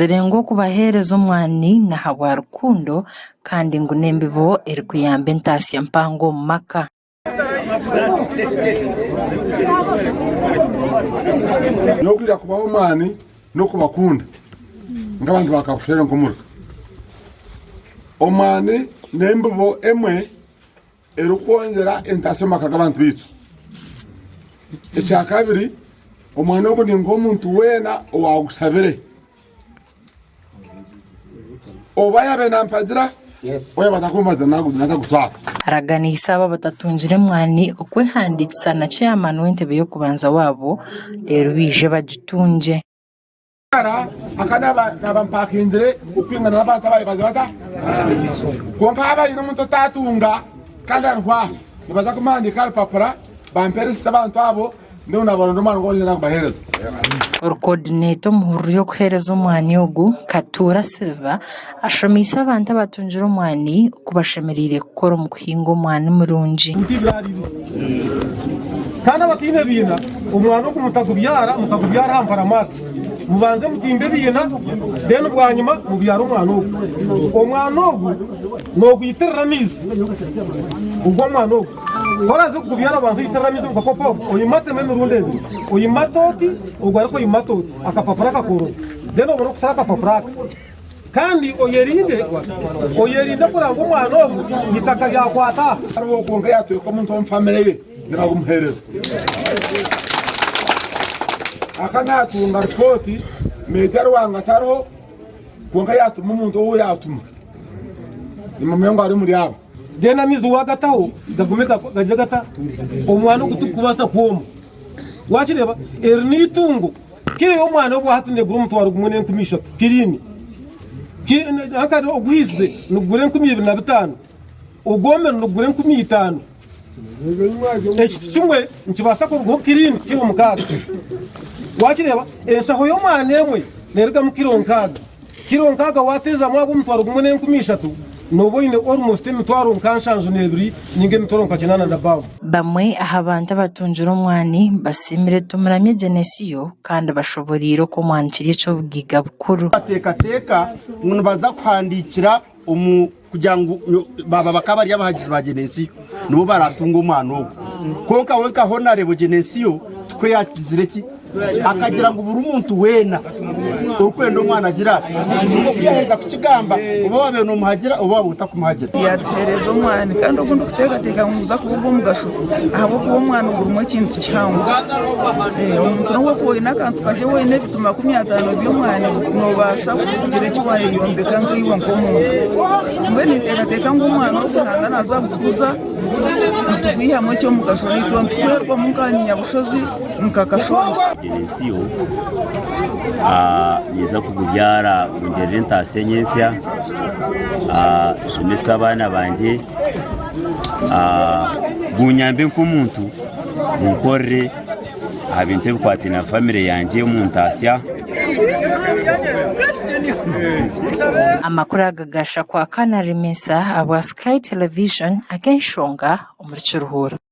zirengo kubahereza omwani na habwa rukundo kandi ngu n'embibo erikuyamba entaasya mpango omu maka. Nokugira kubaho omwani n'okubakunda nk'abantu bakakushaire nk'omurka. Omwani n'embibo emwe erikwongera entaasya omu maka g'abantu baitu. Ekyakabiri, omwani ogu ni ng'omuntu weena owagushabire. Oba yabe nampagira oya batakumbaza natagutwara. Araganiisa aba batatungire mwani okwehandikisa na chairman w'entebe y'okubanza waabo leero biije bagitunge. Akana nabampakindire upinga n'abantu abayibaze bata konka abayine omuntu otatunga kandi arihwaho nibaza kumandika arupapura bamperesisa abantu abo ndio nabaronda omwani ngo nyina kubahereza. Coordinator muhurru y'okuhereza omwani ogu Katura Silva ashomiisa abantu abatungire omwani okubashemereire kukora omu kuhinga omwani murungi. Kandi abatine biina omwani ogu mutagubyara hamparamaaka mubanze mutimbe biina then bwanyuma mubyara omwani ogu. Omwani ogu n'ogwitirira amaizi ogwo omwani ogu oraze kugubyara banze yitirira amaizi mukapopo oyimatemu emirundi ebiri oyimata oti ogu ariko oyimata oti akapapura kakoro then obone okusara akapapura aka kandi oyerinde kuranga omwani ogu itaka lyakwata ariwo konka yatweka omuntu omu famire ye nibagumuhereza. Akana yatunga ripoti metero wanga tariho konka yatuma omuntu owo yatuma nimumenya ngu ari muri abo then amaizi wagataho gagume gaje gata omwani ogu tukubasa kwoma wakireba eri n'itungo kiriho omwani ogu hati negura omutwaro gumwe n'enkumi 3 kirini akari oguhize nugure 25 ogwomere nugure 15 ekiti kimwe nkibasa kurugaho kirini kiro 6 wakireba ensaho y'omwani emwe nerigamu kiro 6 wateza mwago omutwaro gumwe n'enkumi 3 noboine almost emitwaro nkanshanju n'ebiri ninga emitwaro nkakinana na bavu. Bamwe aha bantu abatungire omwani basimire tumuramye Genesiyo kandi bashoborire ko omwani kiri eky'obugiga bukuru. Bateeka ngo baza kuhandikira kugira ngo baba bakabari abahagizi ba Genesiyo nibo baratunga omwani ogu konka wenka honarebo Genesiyo twe yakizire ki akagira ngo buri umuntu wena urukwendo omwana agira ngo kuyaheza kukigamba uba wabe no muhagira uba wabuta kumuhagira yatereza omwani kandi ogundi kutegateka muza kubuga omugasho ahabo kuba omwani gurimu ekintu kihango omuntu nowe koine akantu kaje weine ebituma 50 by'omwani nobasa kugira ekiwayeyombeka nk'iwe nk'omuntu mbwenu itegateka ngu omwani oguhanga naza kuguza ntugwihamu ekyomugasho nitwe ntwerwa mu nkanyabushozi mukakashonje. Genesiyo yeza kugubyara kungerera entaasya nyensya somesa abaana banje gunyambe nk'omuntu munkorere aha bintu ebikwate na famire yanje omu ntaasya. Amakuru agagasha kwa Kana Rimesa abwa Sky Television agenshonga omuri Kiruhura.